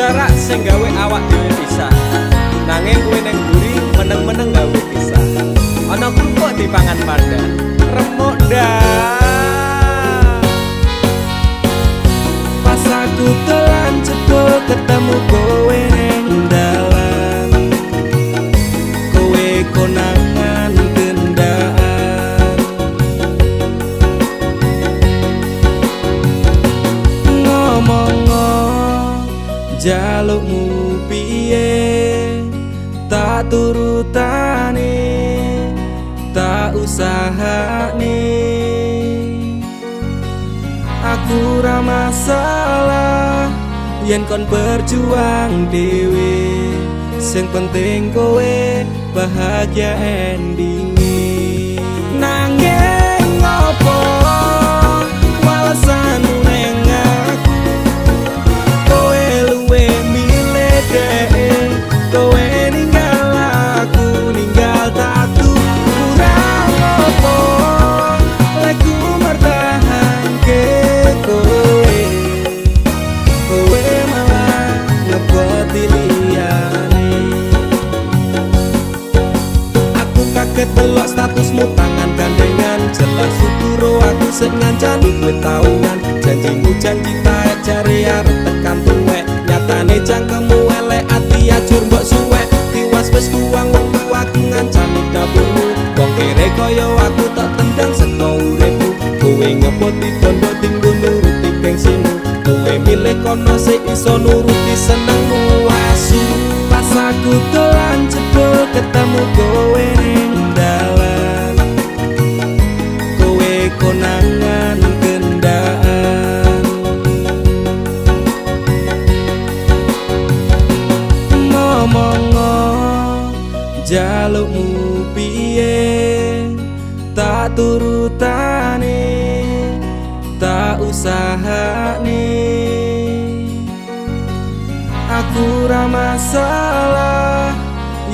jarak sing gawe awak dhewe pisah. Nanging kowe ning mburi meneng-meneng gawe pisah. Ana krupuk dipangan panda, remuk dah. Pas aku telan cebol ketemu kowe ning dalan, kowe konangan gendaan. Ngomong jalukmu piye, tak turutane, tak usahane. Aku ra masalah yen kon berjuang dhewe, sing penting kowe bahagia endinge. Nanging ngopo walesanmu ning aku, kowe luwe milih dhek, kowe ninggal aku ninggal tatu. Kurang ngopo lek ku mertahanke kowe, kowe malah ngeboti liyane. Aku kaget delok statusmu tangan gandengan, jelas uturo aku sing ngancani kowe tahunan. Janjimu janji taek jare arep tekan tuwek, nyatane cangkemmu elek ati ajur mbok suwek. Tiwas wis kuwang wektu aku ngancani dapurmu, wong kere kaya aku tak tendang seko uripmu. Kowe ngepoti bondo tinggo nuruti gengsimu, kowe milih kono sik iso nuruti senengmu asu. Pas aku dolan jebol ketemu kowe ning dalan, kowe konangan gendaan. Ngomong jalukmu piye, tak turutane, tak usahane. Aku ra masalah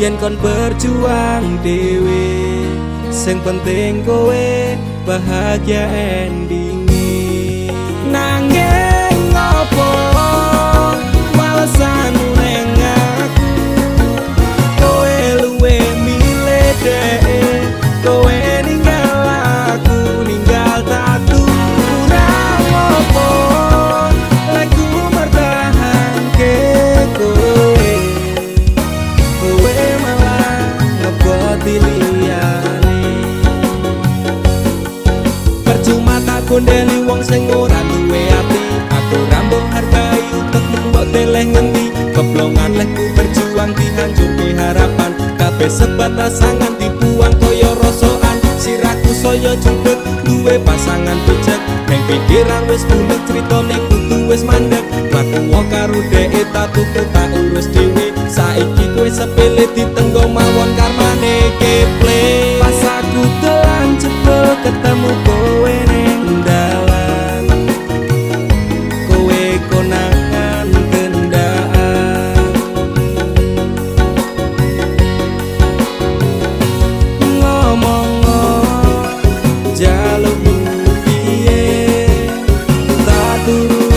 yen kon berjuang dhewe, sing penting kowe bahagia endinge. Nanging ngopo walesanmu ning aku, kowe luwe milih dhek, kowe ninggal aku ninggal tatu. Kurang ngopo lek ku mertahanke kowe, kowe malah ngeboti liyane. Percuma tak gondeli wong sing ora duwe ati, aku ra mbok hargai utekmu mbok teleh ngendi. Keblongan lek ku berjuang dihancurke harapan, kabeh sebatas angan dibuang kaya rosokan. Siraku saya judeg duwe pasangan pijak, neng pikiran wis bulet critane kudu wis mandek. Laku karo dhek tak tuku tak urus dhewe, saiki kowe sepele ditenggo mawon karmane keple. Pas aku telan jebol ketemu kowe ning dalan, kowe konangan gendaan. Ngomong jalukmu piye, tak turut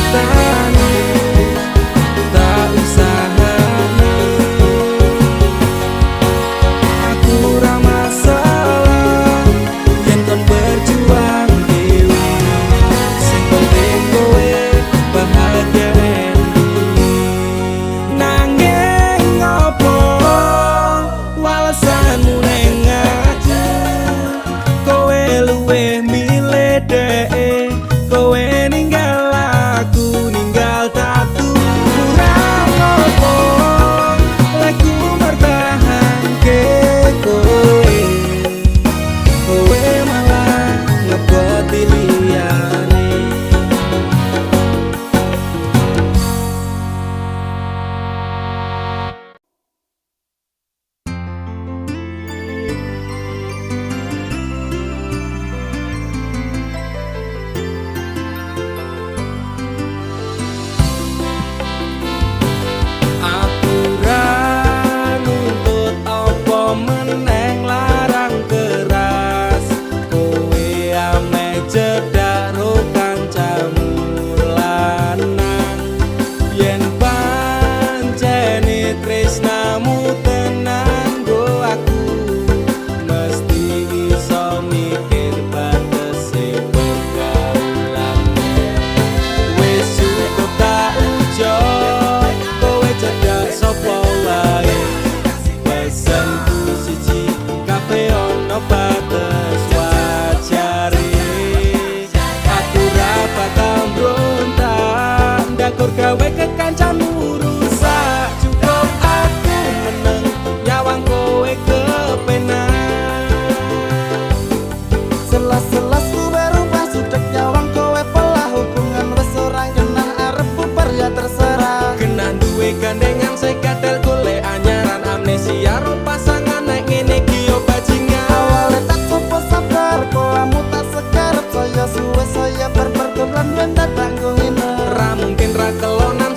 gur gawe kekancanmu rusak. Cukup aku meneng nyawang kowe kepenak. Selas-selas ku berubah sudek nyawang kowe pelah. Hubungan wes orang genah arep bubar ya terserah. Kena duwe gandengan sekadel golek anyaran. Amnesia ro pasangan nek ngene iki yo bajingan. Awalnya tak coba sabar kolamu tak sekarep. Saya suwe saya berperdolan ben dadak ngene. Ra mungkin ra kelonan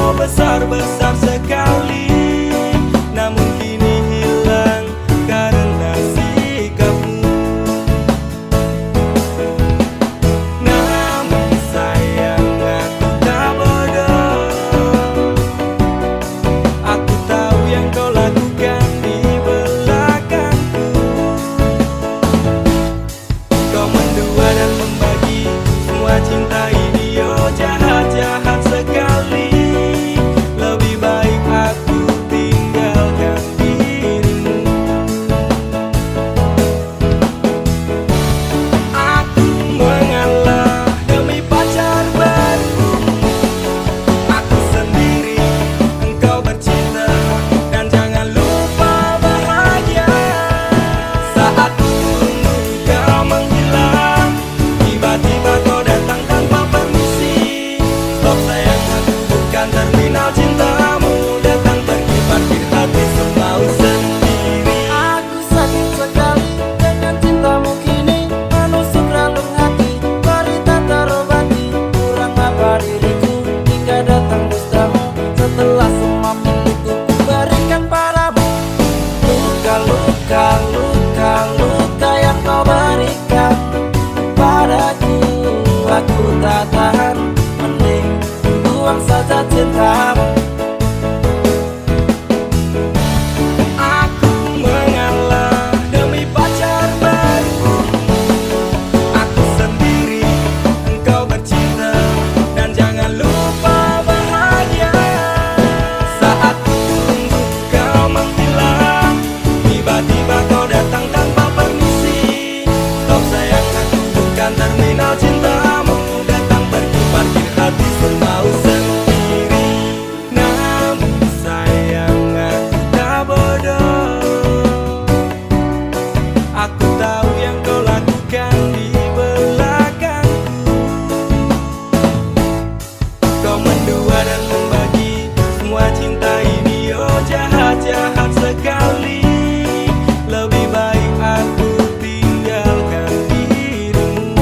kau besar-besar sekali, namun kini hilang karena sikapmu. Namun sayang aku tak bodoh, aku tahu yang kau lakukan di belakangku. Kau mendua dan membagi semua cinta ini, oh jahat-jahat sekali. Lebih baik aku tinggalkan dirimu. Aku mengalah demi pacar baru, aku sendiri, engkau bercinta, dan jangan lupa bahagia. Saat tunggu kau menghilang, tiba-tiba kau datang tanpa permisi. Stop sayang, aku bukan terminal cintamu, datang pergi parkir hati semau sendiri. Aku sakit sekali dengan cintamu kini, menusuk relung hati, berita terobati. Kurang apa diriku hingga datang dustamu, setelah semua milikku kuberikan padamu. Luka-luka, luka-luka yang kau berikan padaku, aku tak tahan, mending buang saja cintamu. Aku mengalah demi pacar baru, aku sendiri, engkau bercinta, dan jangan lupa bahagia. Saat tunggu kau menghilang, tiba-tiba kau datang tanpa permisi. Stop sayang, aku bukan terminal cintamu, datang pergi parkir hati semau sendiri. Namun sayang aku tak bodoh, aku tahu yang kau lakukan di belakangku. Kau mendua dan membagi semua cinta ini, oh jahat-jahat sekali. Lebih baik aku tinggalkan dirimu.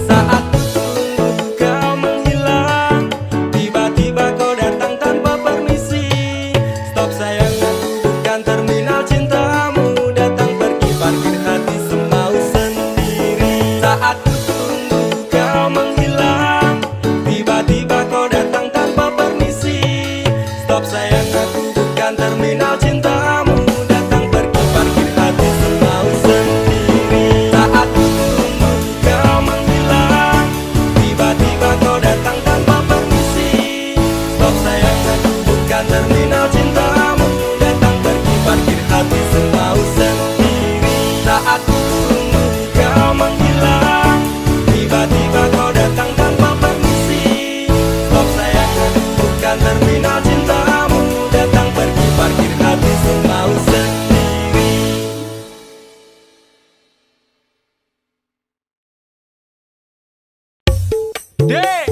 Saat tunggu kau menghilang, tiba-tiba kau datang tanpa permisi. Stop sayang, aku bukan terminal cintamu, datang pergi parkir hati semau sendiri. Saat tunggu kau menghilang, tiba-tiba kau datang tanpa permisi. Stop sayang, aku bukan terminal cintamu, datang pergi parkir hati semau sendiri. Saat tunggu kau menghilang, tiba-tiba kau datang tanpa permisi. Stop sayang, aku bukan terminal cintamu, datang pergi parkir hati semau sendiri. Saat tunggu kau menghilang, tiba-tiba kau datang tanpa permisi. Stop sayang, aku bukan terminal cintamu, datang pergi parkir hati semau sendiri. Dek,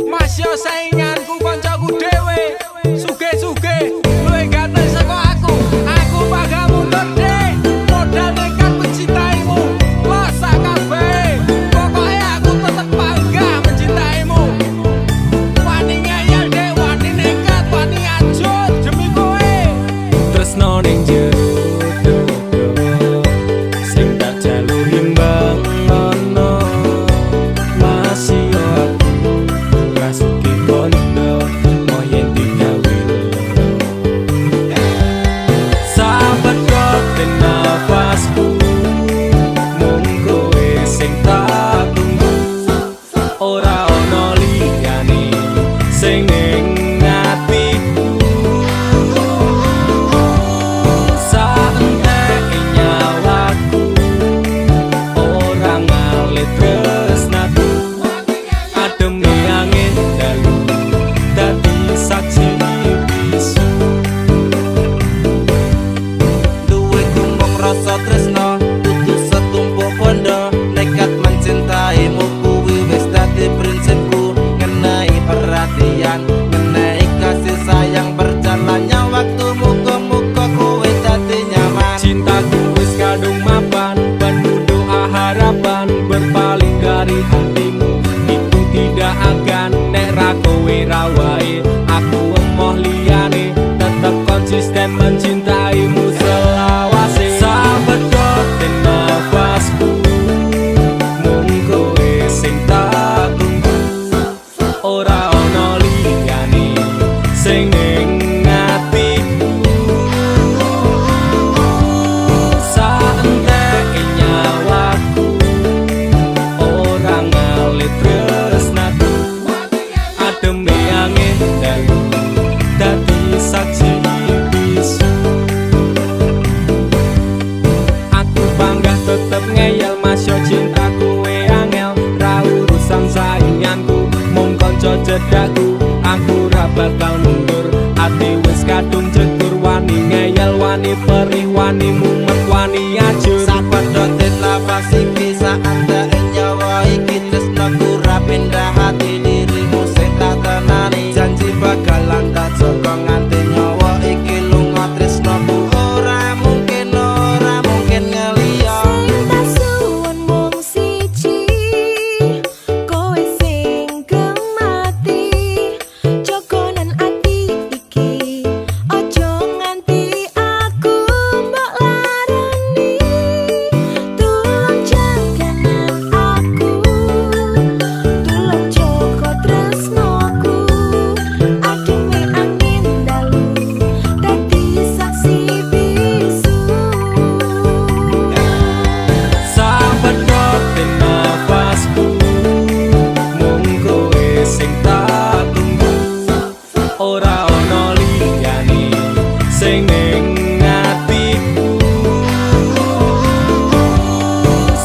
Mas yo sainganku koncoku dhewe. Suge-suge, luwih ganteng saka aku. Aku bakal mundur, Dek. Modal nekat mencintaimu. Losak kabeh. Pokoke aku tetep bangga mencintaimu. Wani ngeyel, Dek, wani nekat, wani ajut demi kowe. Tresno ning jero dodo, sing tak jaluk imbang ono. Masih yo aku rasuki kondo, moyen digawe loro. Sahabat kok ten nafasku, mung kowe sing tak tunggu. Ora ono liyane sing ning atiku. Saentek nyawaku, ora ngalit tresnaku. Ademe angin dalu, dadi saksi bisu. Duwe gumong rasa tresno, kudu setumpuk bondo. Nekat mencintaimu kuwi wis dadi prinsipku. Ngenai perhatian, ngenai kasih sayang, berjalannya waktu muga-muga kowe dadi nyaman. Cintaku wis kadung mapan, penuh doa harapan, berpaling dari hatimu. Itu tidak akan nek ra ora ono liyane sing ning atiku saenteke nyawaku ora ngalit tresnaku ademe angin dalu dadi saksi bisu aku bangga tetep ngeyel masya cintaku angel ra urusan sainganku mung kanca cedhakku aku ra bakal mundur ati wis kadung jegur wani ngeyel wani perih wani mumet wani ajur sapedotin nafas iki saandake nyawa iki tresnaku ra pindah hati dirimu sing tak tenani janji bakalan tak jaga nganti nyawa iki lunga tresnaku ora mungkin ngeliya sing tak suwun mung siji kowe sing gemati jogonan ati iki aja nganti aku mbok larani tulung jaganan aku tulung jaga tresnaku ademe angin dalu dadi saksi bisu sapedotin nafasku mung kowe sing tak tunggu ora ono liyane sing ning atiku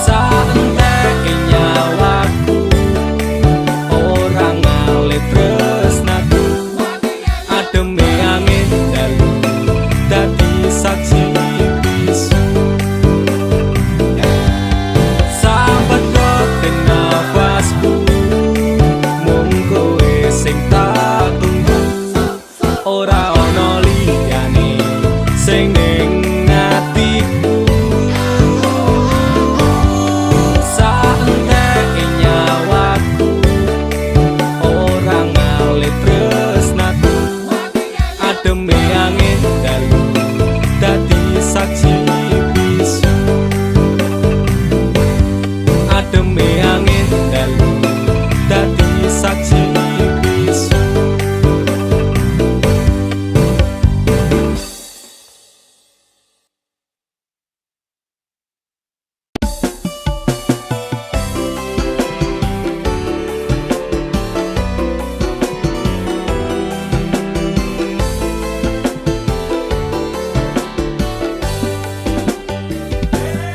saenteke nyawaku ora ngalit tresnaku ademe angin dalu dadi saksi bisu sapedotin nafasku mung kowe sing tak tunggu ora ono liyane sing ning atiku saenteke nyawaku ora ngalit tresnaku ademe angin dalu dadi saksi bisu ademe angin dalu dadi saksi bisu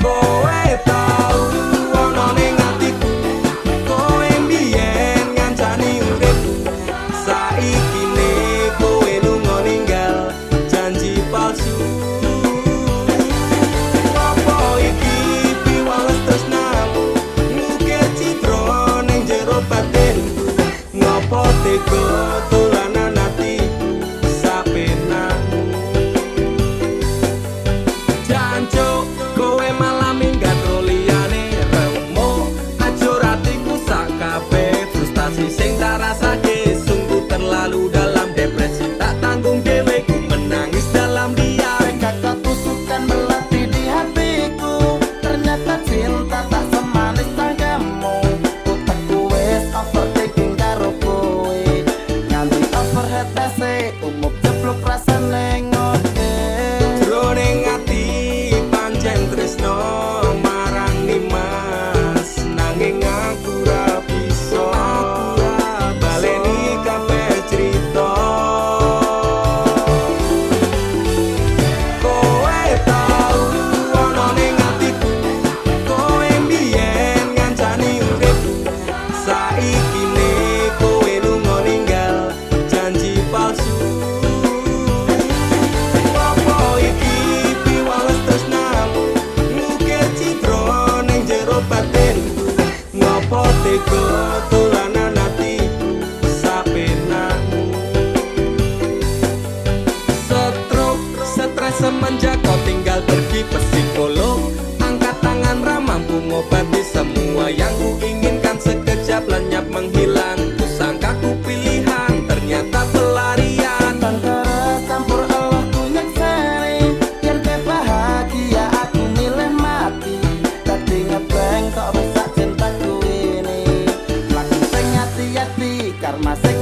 kowe tau ono ning atiku kowe mbiyen ngancani urip saiki ne kowe lunga ninggal janji palsu apa iki piwales tresnamu ngukir citra ning jero batinku ngopo tega tulanan atiku sapenamu jancuk kowe malah minggat liyane remo ajur atiku sak kabeh frustasi sing tak rasake sungguh terlalu dalam depresi tak tanggung dhewe ku menangis dalam diam kakak tusukan melati di hatiku ternyata cinta tak semanis tanggamu utakku wes overthinking karo kowe nganti overhead ese umup jeblok rasane ngode jroning ati pancen tresno marang Nimas nanging aku ra bisa baleni kabeh crita kowe tau ono ning atiku kowe mbiyen ngancani urip saiki ne kowe lunga ninggal janji palsu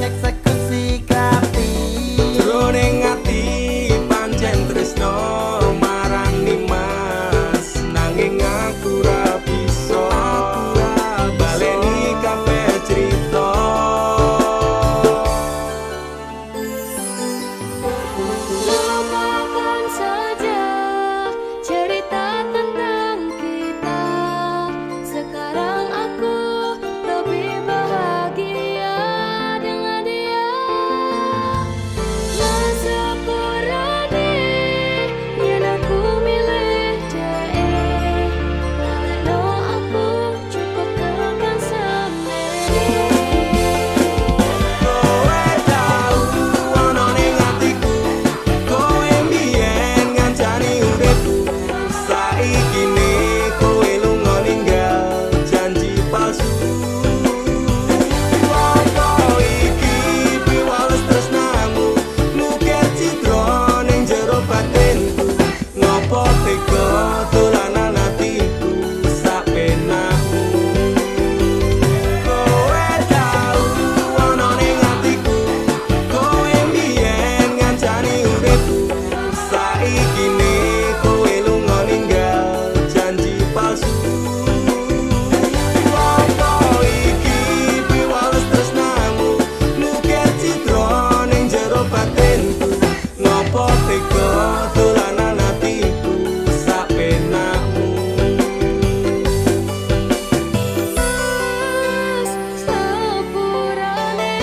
eksekusi kapi. Jroning ati pancen tresno marang Nimas, nanging aku ra bisa baleni kabeh crita. Lupakan saja cerita tentang kita. Sekarang aku lebih bahagia dengan dia. Masepurane yen aku milih dia. Lalekno aku cukup tekan semene. Kowe tau ana ning atiku, kowe mbiyen ngancani uripku. Saiki ne kowe lunga ninggal janji palsu. Apa iki piwales tresnamu, mukir citra ning jero batinku. Ngopo tega dolanan atiku sapenakmu. Kowe tau ana ning atiku, kowe mbiyen ngancani uripku. Saiki ne kowe lunga ninggal janji palsu. Apa iki piwales tresnamu, mukir citra ning jero batinku. Ngopo tega dolanan atiku sapenakmu. Sepurane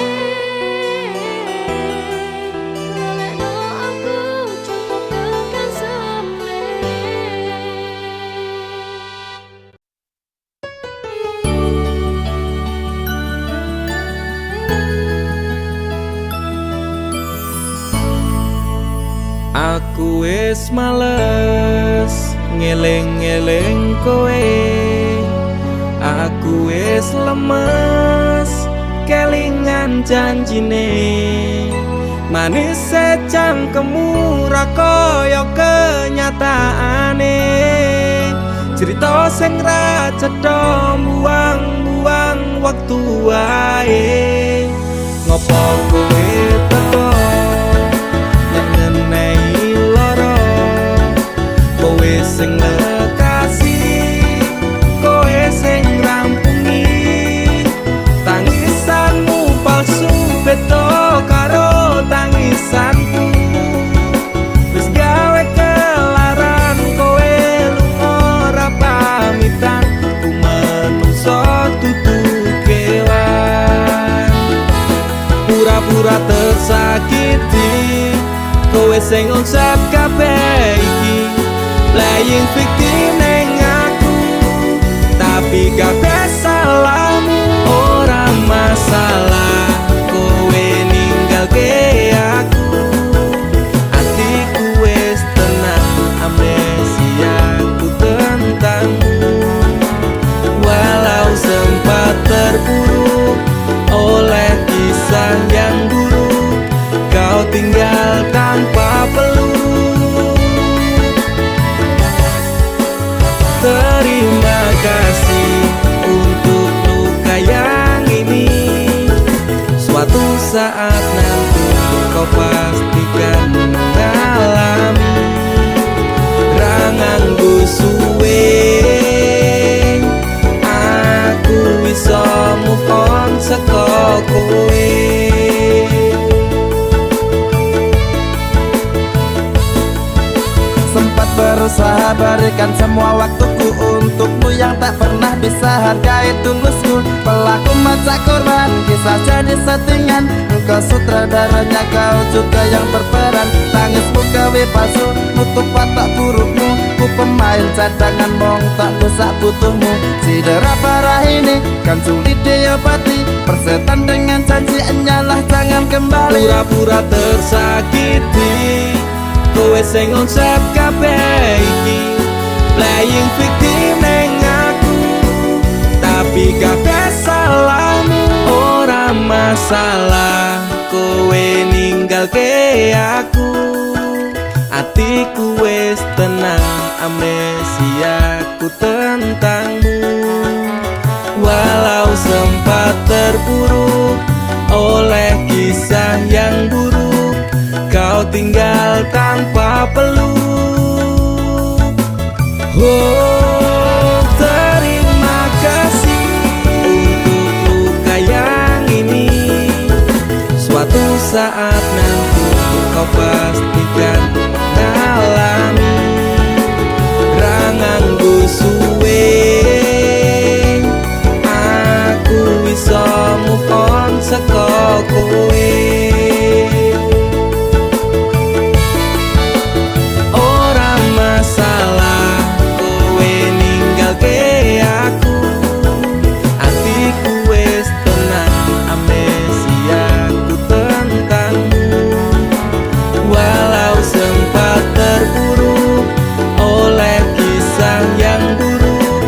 lalekno aku cukup tekan semene. Aku wis males ngeling-eling kowe. Aku wis lemes kelingan janjine. Manis secangkemmu ra kaya kenyataane. Cerita sing ra cetha buang-buang waktu wae. Ngopo kowe teko ngenei loro, kowe sing lekasi, kowe sing rampungi. Tangisanmu palsu beda karo tangisanku. Wis gawe kelaran kowe lunga ora pamitan. Ku menungso dudu kewan, pura-pura tersakiti. Kowe sing ngucap kabeh iki, playing victim ning aku. Tapi kabeh salahmu, ora masalah kowe ninggalke aku. Atiku wis tenang, amnesiaku tentangmu. Walau sempat terpuruk oleh kisah yang buruk, kau tinggal tanpa peluk. Terima kasih untuk luka yang ini. Suatu saat nanti kau pastikan mengalami. Rangangku suwe, aku bisa move on saka kowe. Sempat berusaha berikan semua waktuku untukmu yang tak pernah bisa hargai tulusku. Pelaku macak korban, kisah jadi settingan. Engkau sutradaranya, kau juga yang berperan. Tangismu gawe palsu, nutup watak burukmu. Ku pemain cadangan, mong tak bisa butuhmu. Cedera parah ini kan sulit diobati. Persetan dengan janji, enyalah jangan kembali. Pura-pura tersakiti, kowe sing ngucap kabeh iki, playing victim ning aku. Tapi kabeh salahmu, ora masalah kowe ninggalke aku. Atiku wis tenang, amnesiaku tentangmu. Walau sempat terpuruk oleh tanpa peluk. Oh, terima kasih untuk luka yang ini. Suatu saat nanti kau pastikan mengalami rangangku suwe. Aku bisa move on saka kowe. Ora masalah kowe ninggalke aku, atiku wis tenang amnesiaku tentangmu. Walau sempat terpuruk oleh kisah yang buruk,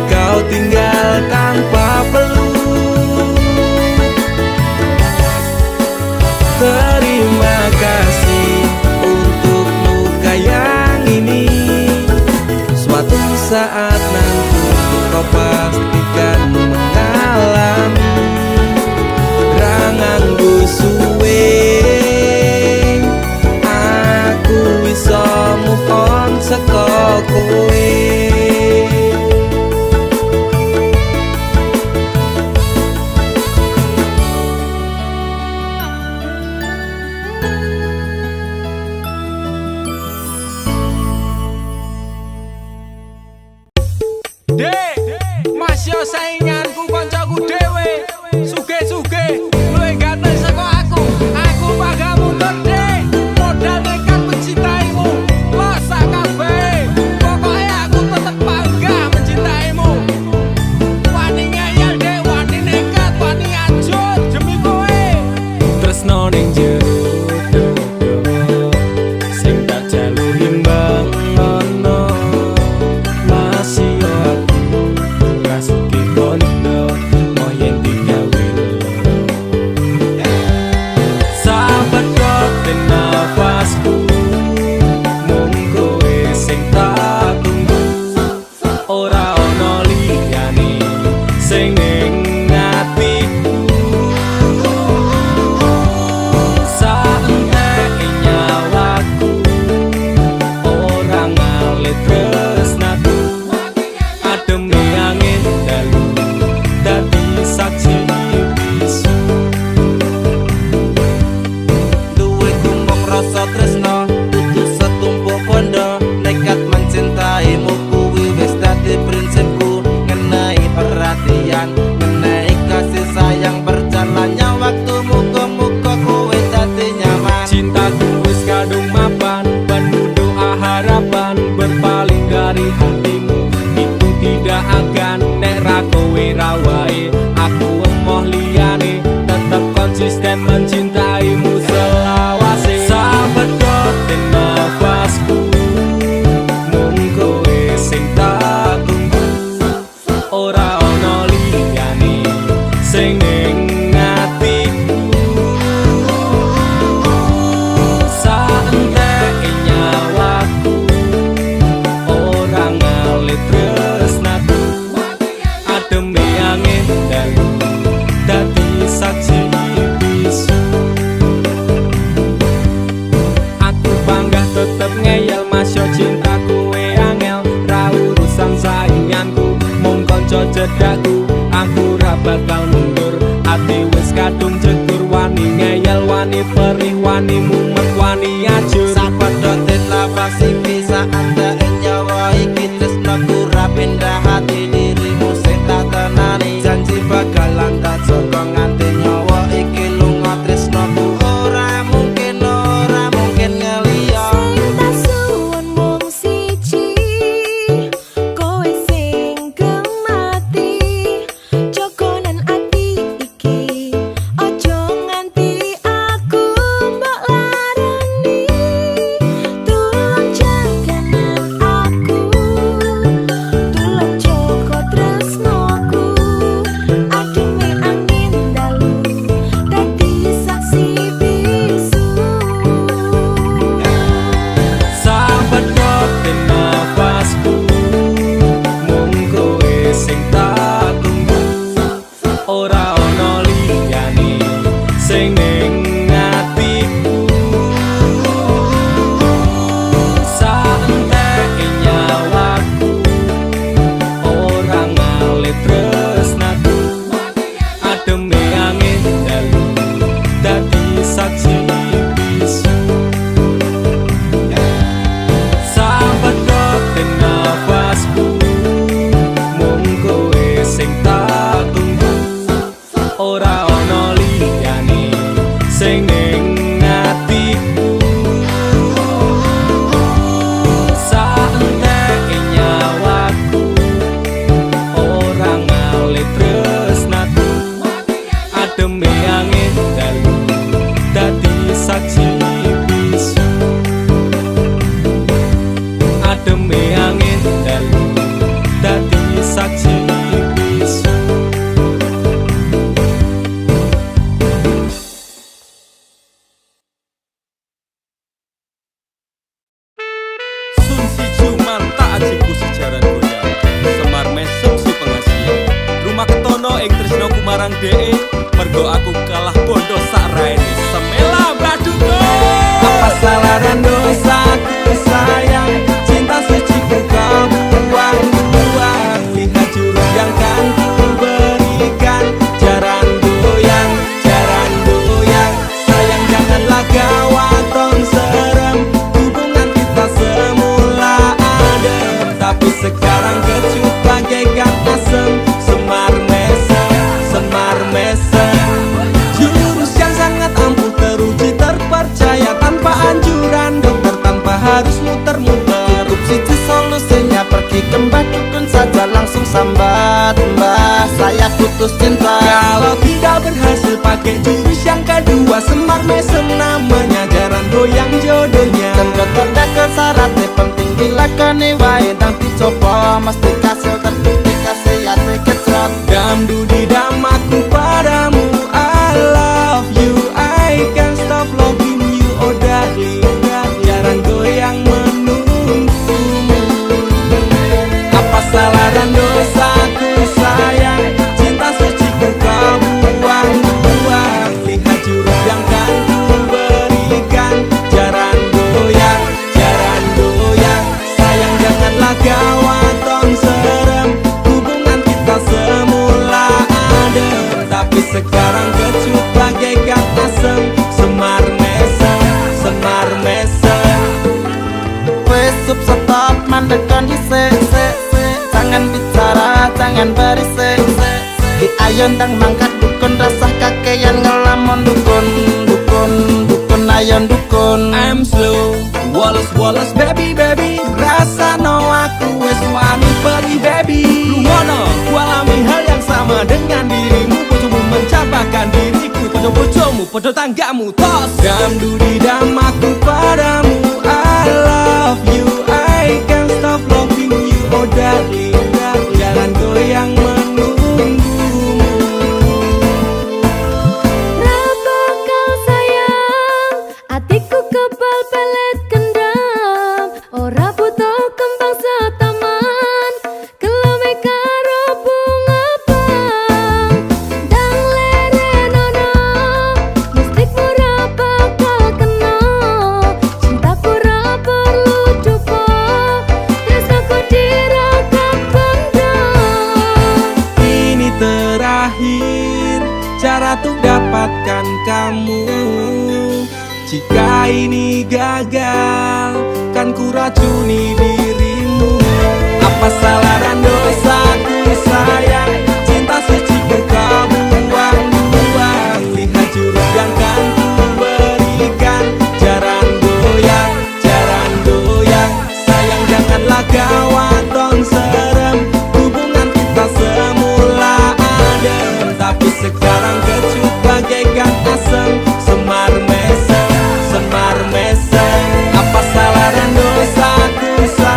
kau tinggal tanpa peluk. Terima kasih untuk luka yang ini. Suatu saat nanti kau pastikan mengalami rangangku suwe. Aku bisa move on saka kowe. Dek, masih sainganku koncoku dhewe. Suge-suge luwih ganteng saka aku. Aku bangga mundur dek. Modal nekat mencintaimu. Losa kabeh. Pokoknya aku tetep bangga mencintaimu. Wani ngeyel dek, wani nekat, wani anjur demi kowe. Tresno ning jero dodo sing tak jaluk imbang ono. Masih yo aku rasuki kondo moyen digawe loro. Sahabat kok ten nafasku, mung kowe sing tak tunggu. Ora ono liyane sing ning atiku. Saentek nyawaku ora ngalit tresnaku. Ademe angin dalu dadi saksi bisu. Duwe tumpuk rasa tresno, dudu setumpuk bondo. Nekat mencintaimu kuwi wis dadi prinsipku. Ngenai perhatian, ngenai kasih sayang, berjalannya waktu muga-muga kowe dadi nyaman. Cintaku wis kadung mapan, penuh doa harapan berpaling dari hatimu. Itu tidak akan nek ra kowe ra wae. Aku emoh liyane, tetep konsisten mencintaimu selawase. Sahabat kok ten nafasku, mung kowe sing tak tunggu. Ora ono liyane sing ning atiku. Saentek nyawaku ora ngalit tresnaku. Ademe angin dalu dadi saksi bisu. Aku bangga tetep ngeyel masyo cintaku we angel. Ra urusan sainganku, mung kanca cedakku. Aku ra bakal mundur, ati wis kadung jegur. Wani ngeyel, wani perih, wani mumet, wani ajur. Sapadha dilapasi bisa anda nyawa iki tresnaku ra pindah hati dirimu sing tak tenani. Janji bakalan tak saka nganti nyawa iki lunga tresnaku. Ora mungkin ngeliya. Sing tak suwun mung siji, kowe sing kemati. Jogonan ati iki, ojo nganti aku mbok larani. Tulung marang DE mergo aku kalah bondo sak raine semela baduko. Apa salah dan dosaku sayang, cinta suci ku kau buang-buang. Lihat jurus yang kan ku berikan, jaran goyang sayang janganlah gawat tong serem. Hubungan kita semula adem, tapi sekarang kecut bagaikan asem. Semar mesem jurus yang sangat ampuh, teruji terpercaya tanpa anjuran dokter, tanpa harus muter-muter. Cukup siji solusinya, pergi ke mbah dukun saja, langsung sambat, mbah saya putus cinta. Kalau tidak berhasil pakai jurus yang kedua, semar mesem namanya, jaran goyang jodohnya. Dan kota kesyaratnya penting dilakoni wae, dan dicoba mesti kasil terbukti kasih hati kecot. Damdu di damaku padamu, I love you, I can't stop loving you, oh darling. Jaran goyang menunggumu. Apa salah dan dosaku sayang, cinta suci ku kau buang-buang. Lihat jurus yang kan ku berikan, jaran goyang sayang janganlah gawat tong serem. Hubungan kita semula adem, tapi sekarang kecut bagaikan asem. Semar mesem Wes stop mandekan dhisik, jangan bicara, jangan berisik. Di ayon tang mangkat dukun, rasah kakean ngelamun dukun ayon dukun. I'm slow, Wallace baby rasa no aku wes wani perih baby. Lungono kualami hal yang sama dengan dirimu, bojomu mencapakan diriku, bojomu podo tanggamu tos. Damdu di damaku padamu, I love you, I can't stop loving you, oh darling. Jalan goyang menunggumu. Raba kau sayang, hatiku kebal pelet kendam. Ora butuh kembang setaman, kelame karo bunga bang. Dang lerenono, mistikmu ora bakal kena. Cintaku ora perlu dupa, tresnaku diragat bondo. Ini terakhir cara untuk dapatkan kamu. Jika ini gagal, kan ku racuni dirimu. Apa salah dan dosaku sayang, cinta suci ku kau buang-buang. Lihat jurus yang kan ku berikan, jaran goyang sayang janganlah gawat tong serem. Hubungan kita semula adem, tapi sekarang kecut bagaikan asem. Semar mesem Apa salah dan dosaku sayang,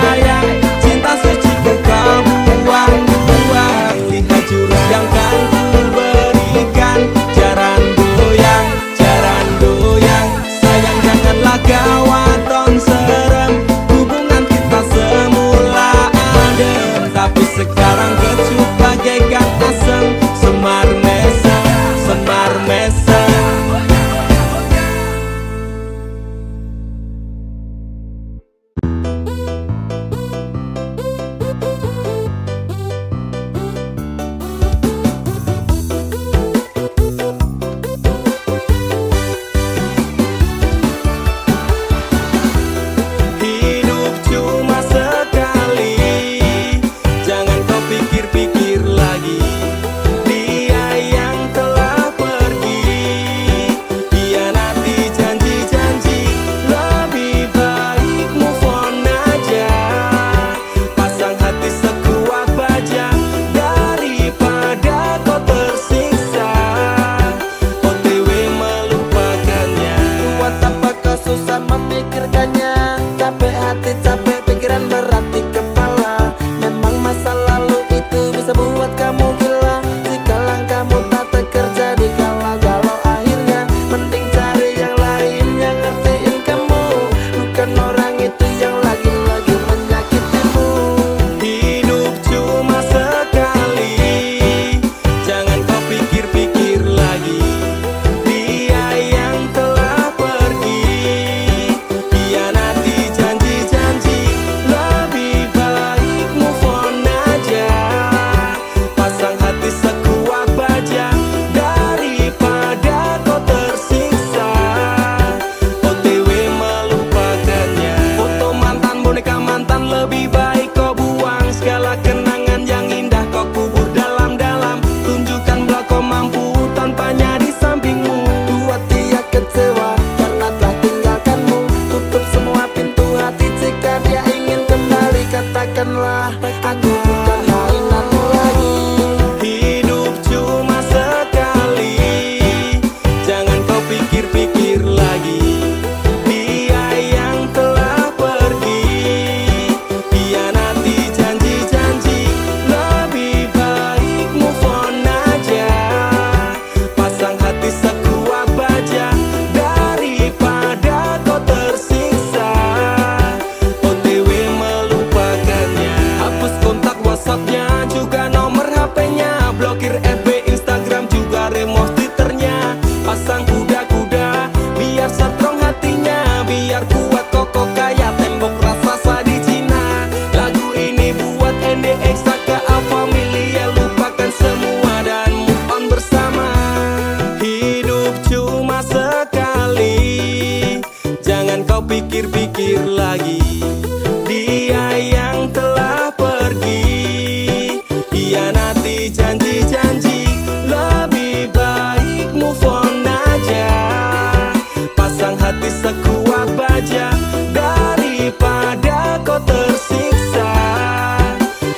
hati sekuat baja daripada kau tersiksa.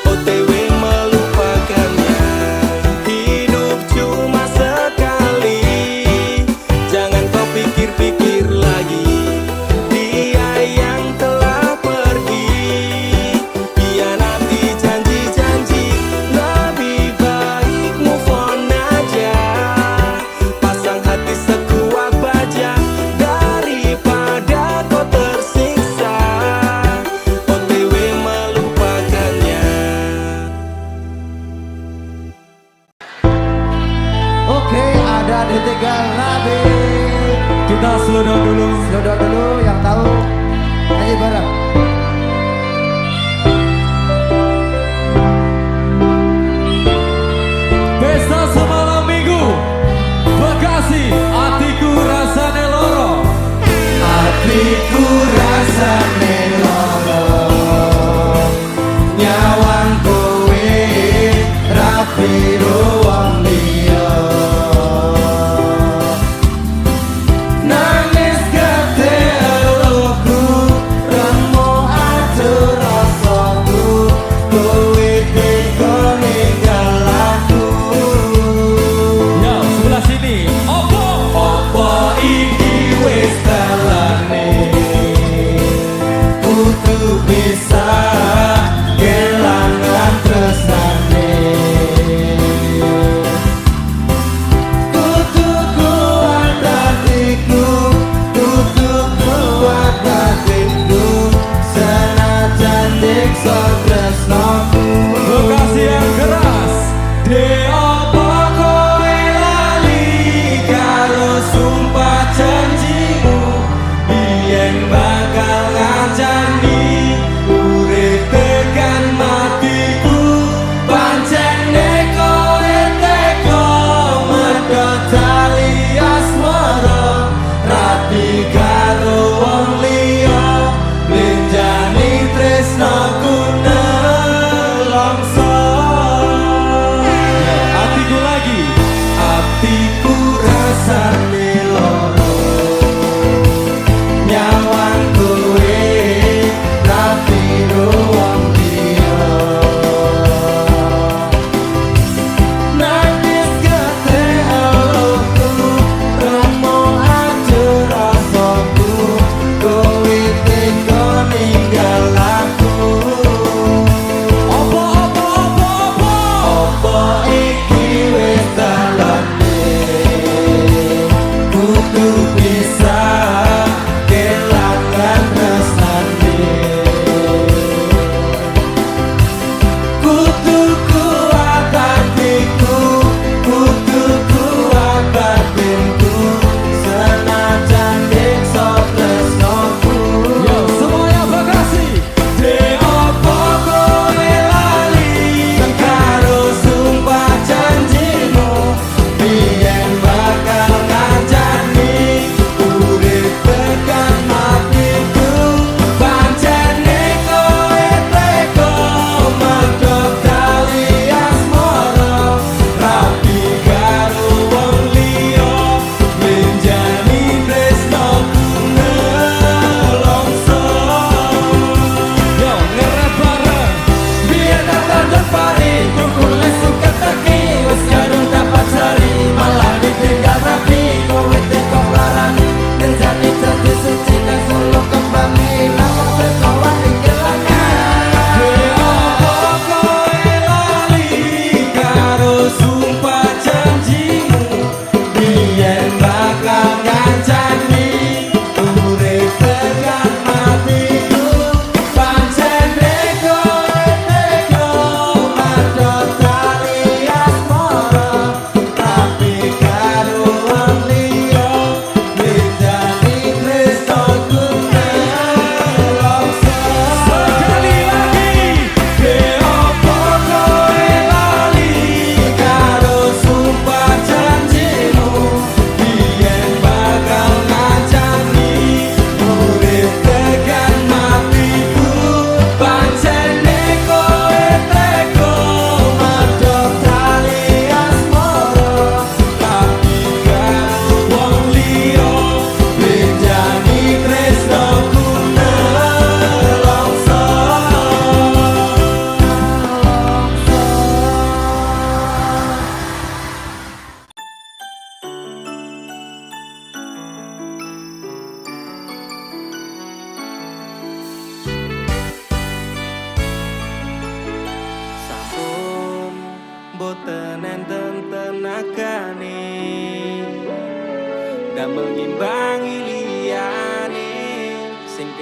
OTW melupakannya, hidup cuma sekali. Jangan kau pikir-pikir lagi, dia yang telah pergi. Hianati janji-janji, lebih baik move on aja. Pasang hati sekuat baja daripada kau tersiksa. OTW melupakannya. Oke, ada ditinggal Nabi. Kita slow down dulu. Slow down dulu, yang tahu nyanyi bareng. Pesta semalam minggu Bekasi, hatiku rasane loro. Hatiku rasane loro, nyawang kowe rapi ruang liya. Nangis ketean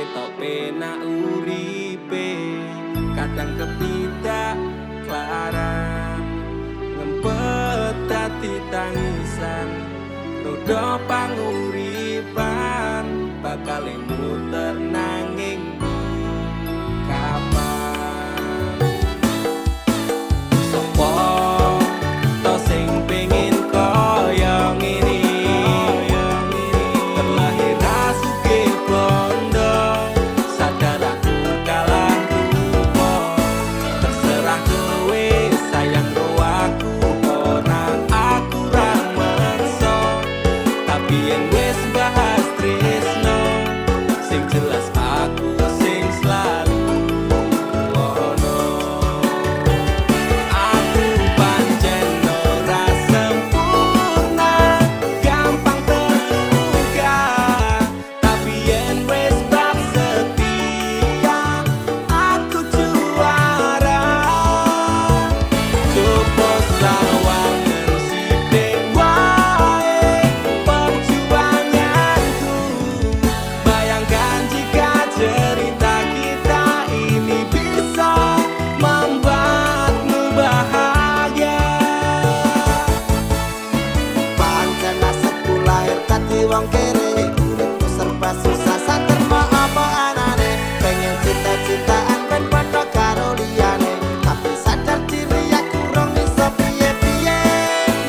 ketok penak uripe kadang kepidak klaran ngempet dadi tangisan roda panguripan bakal muter nanging kapan sopo to sing pengin kaya ngene terlahir sugih bondo sadar aku kalah rupa terserah kowe sayang karo aku ora aku ra merso tapi yen wis bahas tresno sing jelas aku sing selalu ono aku pancen ora sempurna gampang terluka tapi yen wis bab setia aku juara coba sawangan sithik wae perjuanganku bayangkan jika cerita kita ini bisa membuatmu bahagia Pancen nasibku lahir dadi wong kere uripku serba susah satermo apa anane pengen cita-citaan ben padha karo liyane tapi sadar diri aku rong iso piye-piye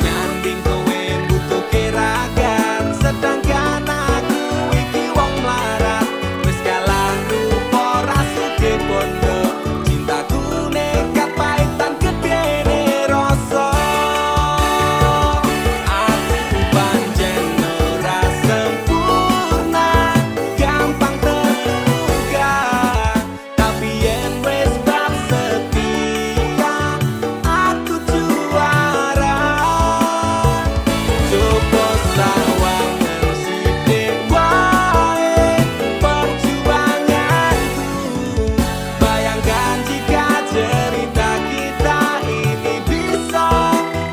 nyanding kowe butuh keragan sedangkan aku iki wong melarat wis kalah rupa rasuke bondo cintaku nekat paitan gedene rasa aku pancen ora sempurna gampang terluka tapi yen wis bab setia aku juara coba sawangan sithik wae perjuanganku bayangkan jika cerita kita ini bisa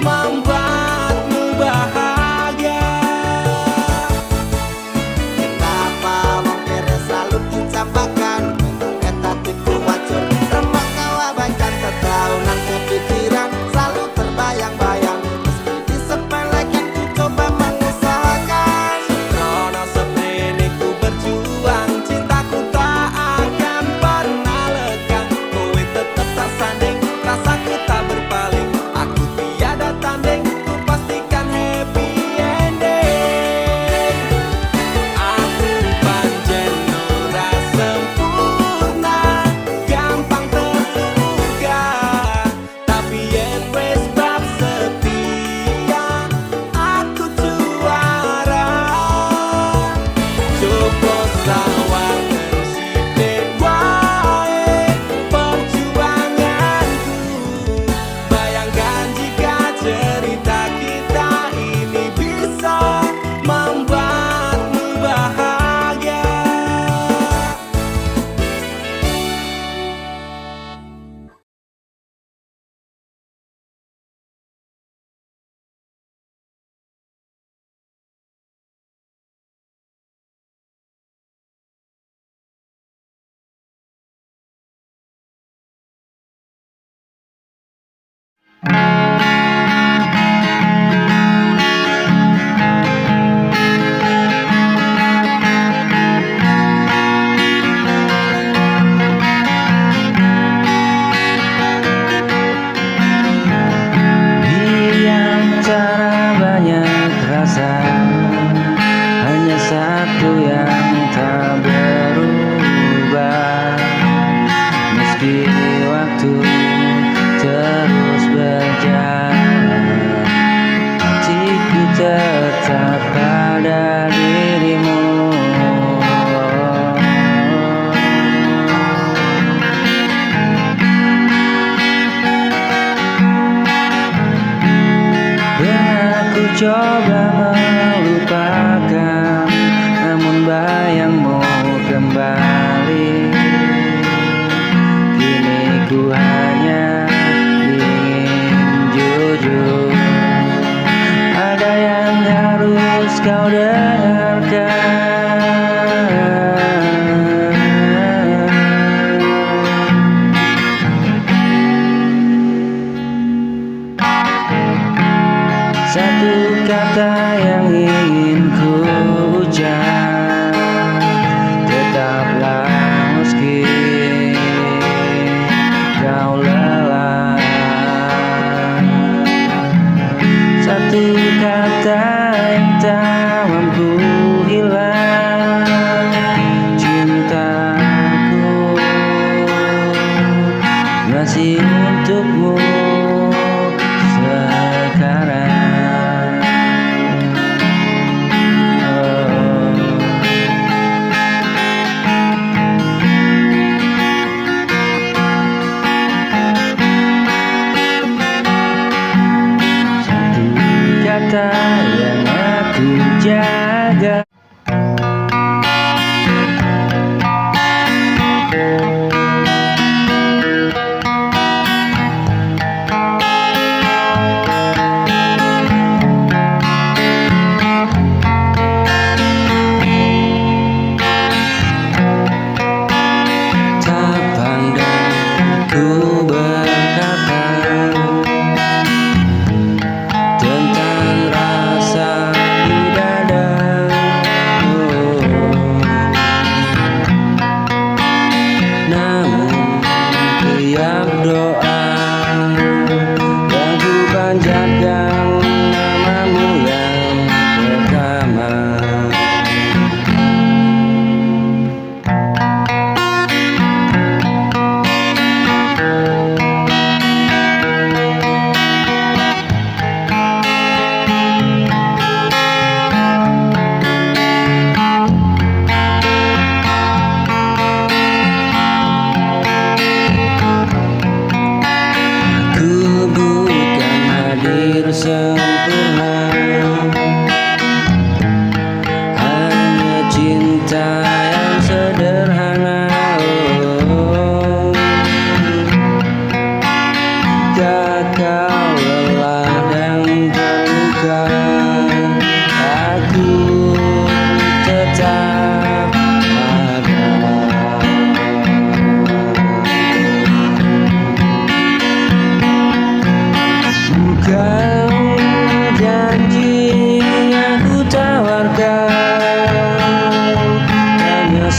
membuatmu bahagia Kenapa wong kere selalu dicampakan Untung etatiku wajur Remak kau abaikan setaunan kepikiran Selalu terbayang-bayang Meski disepelekan ku coba mengusahakan Rono seprene ku berjuang cintaku tak akan pernah lekang kowe tetep tak sanding rasaku tak berpaling aku tiada tanding ku pastikan happy ending aku pancen ora sempurna gampang terluka tapi yen wis bab setia aku juara coba sawangan sithik wae perjuanganku bayangkan jika cerita kita ini bisa membuatmu bahagia Diam cara banyak rasa hanya satu yang tak berubah meski waktu terus berjalan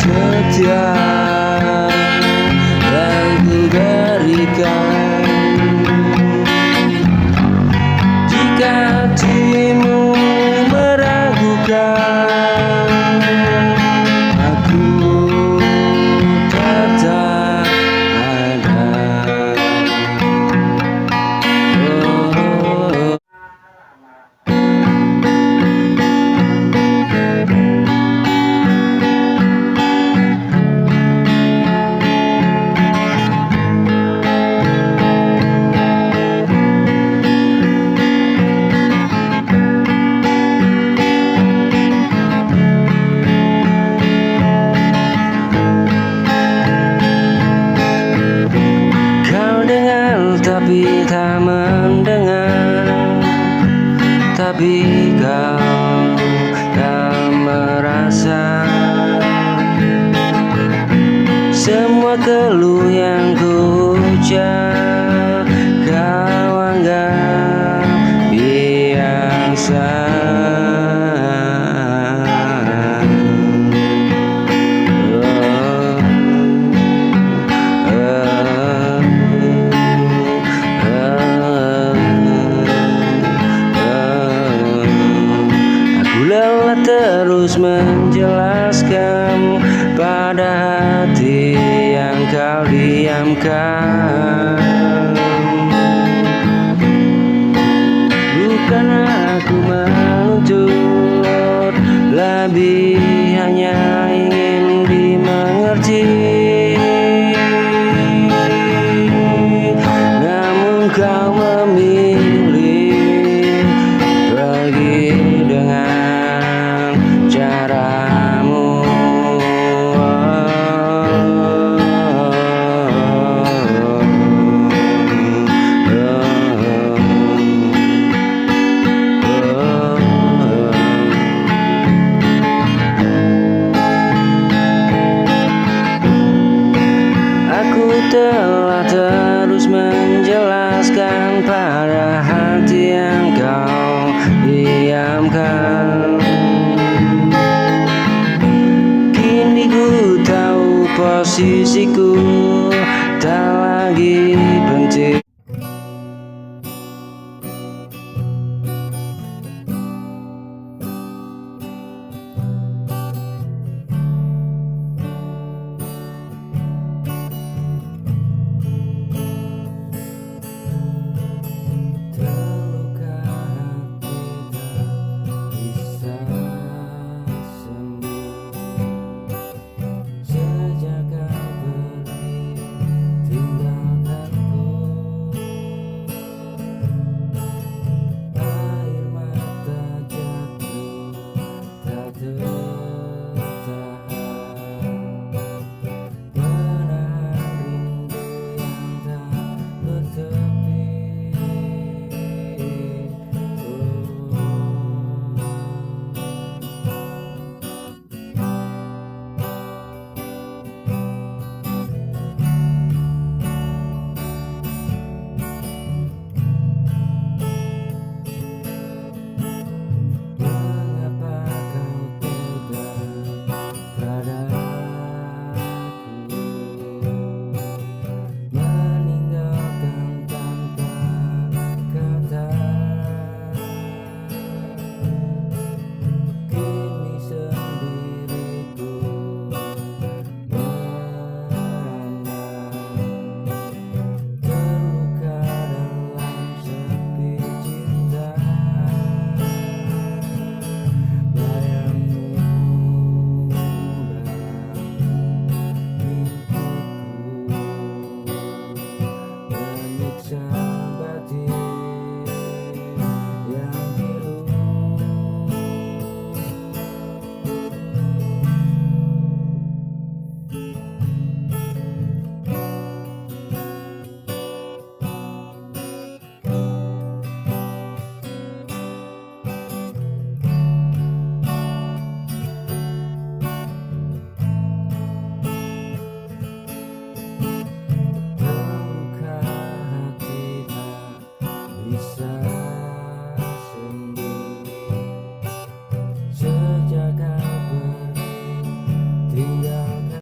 setia yang ku berikan. Jika hatimu meragukan, aku tetap ada. Oh. Kau dengar tapi tak mendengar, tapi kau tak merasa semua keluh yang ku ucap. Kau anggap biasa. Aku lelah terus menjelaskan pada hati yang kau diamkan. Bukan aku menuntut lebih, hanya ingin dimengerti. Namun kau memilih pergi dengan caramu. Aku telah terus menjelaskan pada hati yang kau diamkan. Kini ku tahu posisiku tak lagi penting.